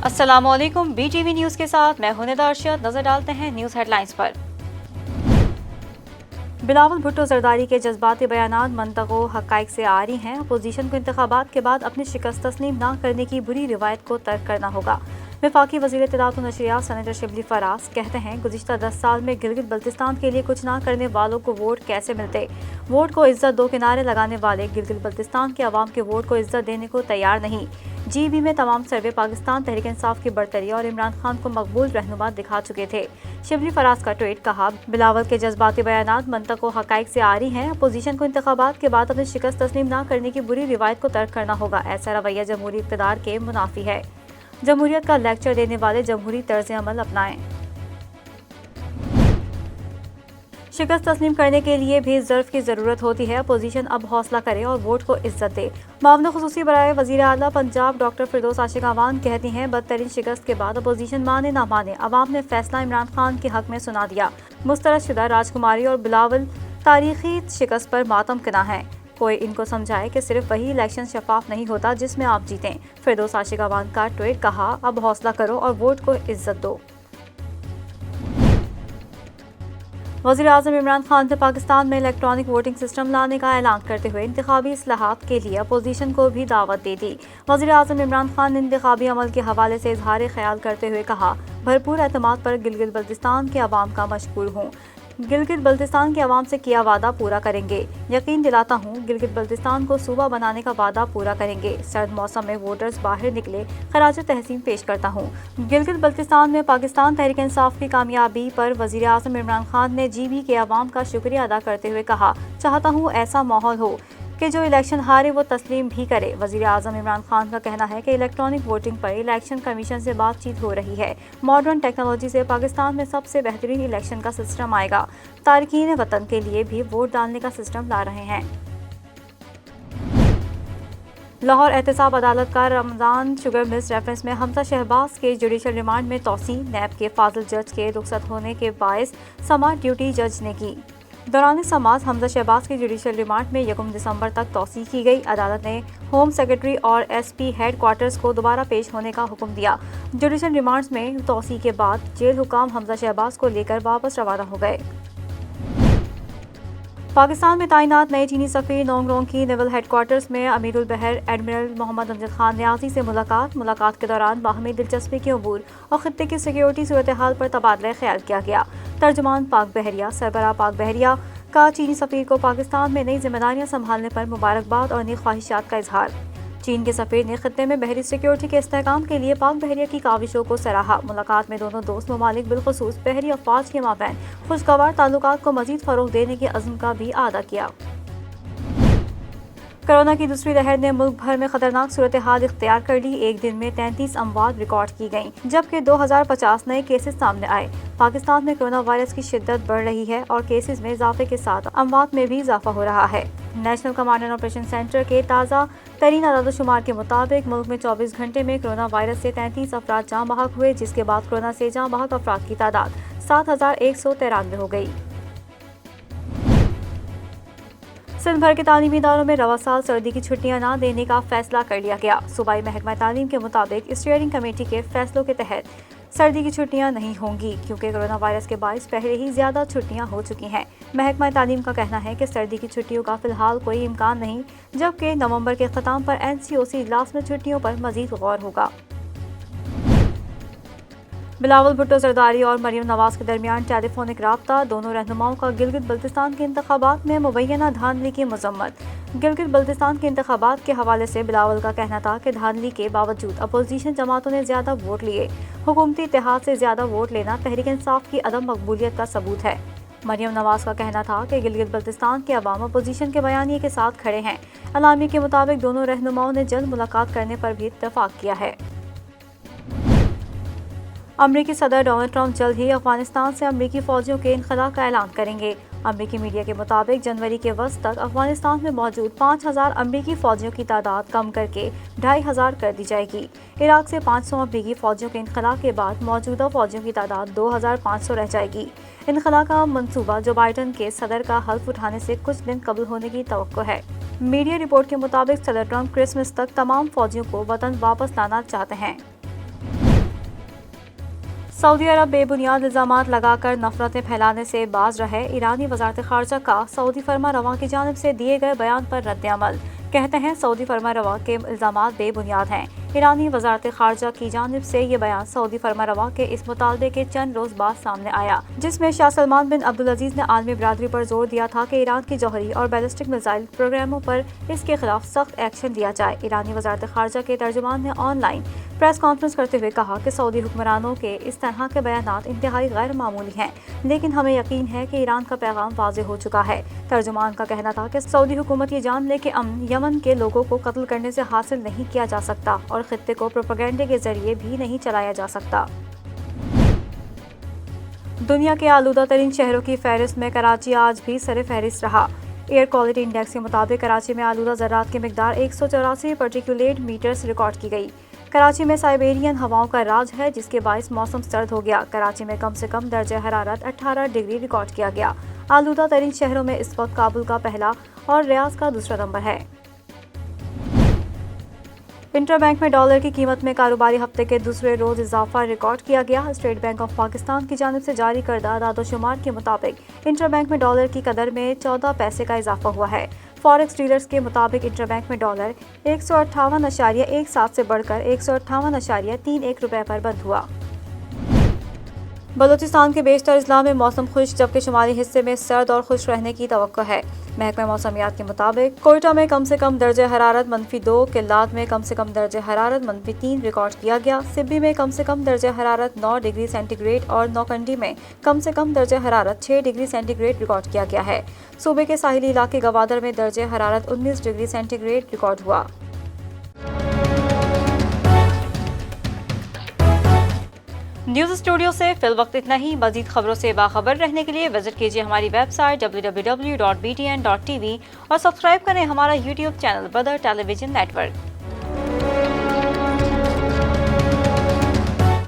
السلام علیکم، BTV news کے ساتھ میں ہوں ندا ارشد۔ نظر ڈالتے ہیں نیوز ہیڈ لائنز پر۔ بلاول بھٹو زرداری کے جذباتی بیانات منطق و حقائق سے عاری ہیں۔ اپوزیشن کو انتخابات کے بعد اپنی شکست تسلیم نہ کرنے کی بری روایت کو ترک کرنا ہوگا۔ وفاقی وزیر اطلاعات و نشریات سینیٹر شبلی فراز کہتے ہیں، گزشتہ 10 سال میں گلگت بلتستان کے لیے کچھ نہ کرنے والوں کو ووٹ کیسے ملتے؟ ووٹ کو عزت دو کے نعرے لگانے والے گلگت بلتستان کے عوام کے ووٹ کو عزت دینے کو تیار نہیں۔ GB میں تمام سروے پاکستان تحریک انصاف کی برتری اور عمران خان کو مقبول رہنما دکھا چکے تھے۔ شبلی فراز کا ٹویٹ، کہا بلاول کے جذباتی بیانات منطق و حقائق سے عاری ہیں۔ اپوزیشن کو انتخابات کے بعد اپنی شکست تسلیم نہ کرنے کی بری روایت کو ترک کرنا ہوگا۔ ایسا رویہ جمہوری اقتدار کے منافی ہے۔ جمہوریت کا لیکچر دینے والے جمہوری طرز عمل اپنائیں۔ شکست تسلیم کرنے کے لیے بھی ظرف کی ضرورت ہوتی ہے۔ اپوزیشن اب حوصلہ کرے اور ووٹ کو عزت دے۔ معاون خصوصی برائے وزیر اعلیٰ پنجاب ڈاکٹر فردوس عاشق اعوان کہتی ہیں، بدترین شکست کے بعد اپوزیشن مانے نہ مانے، عوام نے فیصلہ عمران خان کے حق میں سنا دیا۔ مسترد شدہ راجکماری اور بلاول تاریخی شکست پر ماتم کنا ہیں۔ کوئی ان کو سمجھائے کہ صرف وہی الیکشن شفاف نہیں ہوتا جس میں آپ جیتیں۔ فردوس عاشق اعوان کا ٹویٹ، کہا اب حوصلہ کرو اور ووٹ کو عزت دو۔ وزیر اعظم عمران خان نے پاکستان میں الیکٹرانک ووٹنگ سسٹم لانے کا اعلان کرتے ہوئے انتخابی اصلاحات کے لیے اپوزیشن کو بھی دعوت دے دی۔ وزیر اعظم عمران خان نے انتخابی عمل کے حوالے سے اظہار خیال کرتے ہوئے کہا، بھرپور اعتماد پر گلگت بلتستان کے عوام کا مشکور ہوں۔ گلگت بلتستان کے عوام سے کیا وعدہ پورا کریں گے۔ یقین دلاتا ہوں، گلگت بلتستان کو صوبہ بنانے کا وعدہ پورا کریں گے۔ سرد موسم میں ووٹرز باہر نکلے، خراج تحسین پیش کرتا ہوں۔ گلگت بلتستان میں پاکستان تحریک انصاف کی کامیابی پر وزیر اعظم عمران خان نے GB کے عوام کا شکریہ ادا کرتے ہوئے کہا، چاہتا ہوں ایسا ماحول ہو کہ جو الیکشن ہارے وہ تسلیم بھی کرے۔ وزیر اعظم عمران خان کا کہنا ہے کہ الیکٹرانک ووٹنگ پر الیکشن کمیشن سے بات چیت ہو رہی ہے۔ ماڈرن ٹیکنالوجی سے پاکستان میں سب سے بہترین الیکشن کا سسٹم آئے گا۔ تارکین وطن کے لیے بھی ووٹ ڈالنے کا سسٹم لا رہے ہیں۔ لاہور احتساب عدالت کا رمضان شوگر ملز ریفرنس میں حمزہ شہباز کے جوڈیشل ریمانڈ میں توسیع۔ نیب کے فاضل جج کے رخصت ہونے کے باعث سماعت ڈیوٹی جج نے کی۔ دوران سماعت حمزہ شہباز کے جوڈیشل ریمانڈ میں 1 دسمبر تک توسیع کی گئی۔ عدالت نے ہوم سیکرٹری اور SP ہیڈ کوارٹرز کو دوبارہ پیش ہونے کا حکم دیا۔ جوڈیشل ریمانڈز میں توسیع کے بعد جیل حکام حمزہ شہباز کو لے کر واپس روانہ ہو گئے۔ پاکستان میں تعینات نئے چینی سفیر نونگ رونگ کی نیول ہیڈ کوارٹرز میں امیر البحر ایڈمرل محمد امجد خان نیازی سے ملاقات کے دوران باہمی دلچسپی کے امور اور خطے کی سیکیورٹی صورتحال پر تبادلہ خیال کیا گیا۔ ترجمان پاک بحریہ سربراہ پاک بحریہ کا چینی سفیر کو پاکستان میں نئی ذمہ داریاں سنبھالنے پر مبارکباد اور نیک خواہشات کا اظہار۔ چین کے سفیر نے خطے میں بحری سیکیورٹی کے استحکام کے لیے پاک بحریہ کی کاوشوں کو سراہا۔ ملاقات میں دونوں دوست ممالک بالخصوص بحری افواج کے مابین خوشگوار تعلقات کو مزید فروغ دینے کے عزم کا بھی اعادہ کیا۔ کورونا کی دوسری لہر نے ملک بھر میں خطرناک صورتحال اختیار کر لی۔ ایک دن میں 33 اموات ریکارڈ کی گئیں، جبکہ 2050 نئے کیسز سامنے آئے۔ پاکستان میں کورونا وائرس کی شدت بڑھ رہی ہے اور کیسز میں اضافے کے ساتھ اموات میں بھی اضافہ ہو رہا ہے۔ National command and operation centre کے تازہ ترین اعداد و شمار کے مطابق ملک میں 24 گھنٹے میں کورونا وائرس سے 33 افراد جاں بحق ہوئے، جس کے بعد کورونا سے جاں بحق افراد کی تعداد 7193 ہو گئی۔ سندھ بھر کے تعلیمی اداروں میں رواں سال سردی کی چھٹیاں نہ دینے کا فیصلہ کر لیا گیا۔ صوبائی محکمہ تعلیم کے مطابق اسٹیئرنگ کمیٹی کے فیصلوں کے تحت سردی کی چھٹیاں نہیں ہوں گی، کیونکہ کورونا وائرس کے باعث پہلے ہی زیادہ چھٹیاں ہو چکی ہیں۔ محکمہ تعلیم کا کہنا ہے کہ سردی کی چھٹیوں کا فی الحال کوئی امکان نہیں، جبکہ نومبر کے اختتام پر NCOC اجلاس میں چھٹیوں پر مزید غور ہوگا۔ بلاول بھٹو زرداری اور مریم نواز کے درمیان ٹیلی فونک رابطہ۔ دونوں رہنماؤں کا گلگت بلتستان کے انتخابات میں مبینہ دھاندلی کی مذمت۔ گلگت بلتستان کے انتخابات کے حوالے سے بلاول کا کہنا تھا کہ دھاندلی کے باوجود اپوزیشن جماعتوں نے زیادہ ووٹ لیے۔ حکومتی اتحاد سے زیادہ ووٹ لینا تحریک انصاف کی عدم مقبولیت کا ثبوت ہے۔ مریم نواز کا کہنا تھا کہ گلگت بلتستان کے عوام اپوزیشن کے بیانیے کے ساتھ کھڑے ہیں۔ اعلامیے کے مطابق دونوں رہنماؤں نے جلد ملاقات کرنے پر بھی اتفاق کیا ہے۔ امریکی صدر ڈونلڈ ٹرمپ جلد ہی افغانستان سے امریکی فوجیوں کے انخلاء کا اعلان کریں گے۔ امریکی میڈیا کے مطابق جنوری کے وسط تک افغانستان میں موجود 5000 امریکی فوجیوں کی تعداد کم کر کے 2500 کر دی جائے گی۔ عراق سے 500 امریکی فوجیوں کے انخلاء کے بعد موجودہ فوجیوں کی تعداد 2500 رہ جائے گی۔ انخلاء کا منصوبہ جو بائیڈن کے صدر کا حلف اٹھانے سے کچھ دن قبل ہونے کی توقع ہے۔ میڈیا رپورٹ کے مطابق صدر ٹرمپ کرسمس تک تمام فوجیوں کو وطن واپس لانا چاہتے ہیں۔ سعودی عرب بے بنیاد الزامات لگا کر نفرتیں پھیلانے سے باز رہے، ایرانی وزارت خارجہ کا سعودی فرما رواں کی جانب سے دیے گئے بیان پر رد عمل۔ کہتے ہیں سعودی فرما رواں کے الزامات بے بنیاد ہیں۔ ایرانی وزارت خارجہ کی جانب سے یہ بیان سعودی فرما رواں کے اس مطالبے کے چند روز بعد سامنے آیا، جس میں شاہ سلمان بن عبدالعزیز نے عالمی برادری پر زور دیا تھا کہ ایران کی جوہری اور بیلسٹک میزائل پروگراموں پر اس کے خلاف سخت ایکشن لیا جائے۔ ایرانی وزارت خارجہ کے ترجمان نے آن لائن پریس کانفرنس کرتے ہوئے کہا کہ سعودی حکمرانوں کے اس طرح کے بیانات انتہائی غیر معمولی ہیں، لیکن ہمیں یقین ہے کہ ایران کا پیغام واضح ہو چکا ہے۔ ترجمان کا کہنا تھا کہ سعودی حکومت یہ جان لے کہ امن یمن کے لوگوں کو قتل کرنے سے حاصل نہیں کیا جا سکتا اور خطے کو پروپیگنڈے کے ذریعے بھی نہیں چلایا جا سکتا۔ دنیا کے آلودہ ترین شہروں کی فہرست میں کراچی آج بھی سر فہرست رہا۔ ایئر کوالٹی انڈیکس کے مطابق کراچی میں آلودہ ذرات کی مقدار 184 پارٹیکولیٹ میٹرز ریکارڈ کی گئی۔ کراچی میں سائبیرین ہواؤں کا راج ہے، جس کے باعث موسم سرد ہو گیا۔ کراچی میں کم سے کم درجہ حرارت 18 ڈگری ریکارڈ کیا گیا۔ آلودہ ترین شہروں میں اس وقت کابل کا پہلا اور ریاض کا دوسرا نمبر ہے۔ انٹر بینک میں ڈالر کی قیمت میں کاروباری ہفتے کے دوسرے روز اضافہ ریکارڈ کیا گیا۔ اسٹیٹ بینک آف پاکستان کی جانب سے جاری کردہ اعداد و شمار کے مطابق انٹر بینک میں ڈالر کی قدر میں 14 پیسے کا اضافہ ہوا ہے۔ فاریکس ڈیلرز کے مطابق انٹر بینک میں ڈالر 158.17 سے بڑھ کر 158.31 روپے پر بند ہوا۔ بلوچستان کے بیشتر اضلاع میں موسم خشک، جبکہ شمالی حصے میں سرد اور خشک رہنے کی توقع ہے۔ محکمہ موسمیات کے مطابق کوئٹہ میں کم سے کم درجہ حرارت -2، کلات میں کم سے کم درجہ حرارت -3 ریکارڈ کیا گیا۔ سبی میں کم سے کم درجہ حرارت 9 ڈگری سینٹی گریڈ اور نوکنڈی میں کم سے کم درجہ حرارت 6 ڈگری سینٹی گریڈ ریکارڈ کیا گیا ہے۔ صوبے کے ساحلی علاقے گوادر میں درجہ حرارت 19 ڈگری سینٹی گریڈ ریکارڈ ہوا۔ نیوز اسٹوڈیو سے فی الوقت اتنا ہی۔ مزید خبروں سے باخبر رہنے کے لیے وزٹ کیجیے ہماری ویب سائٹ www.btn.tv اور سبسکرائب کریں ہمارا یوٹیوب چینل بدر ٹیلی ویژن نیٹ ورک۔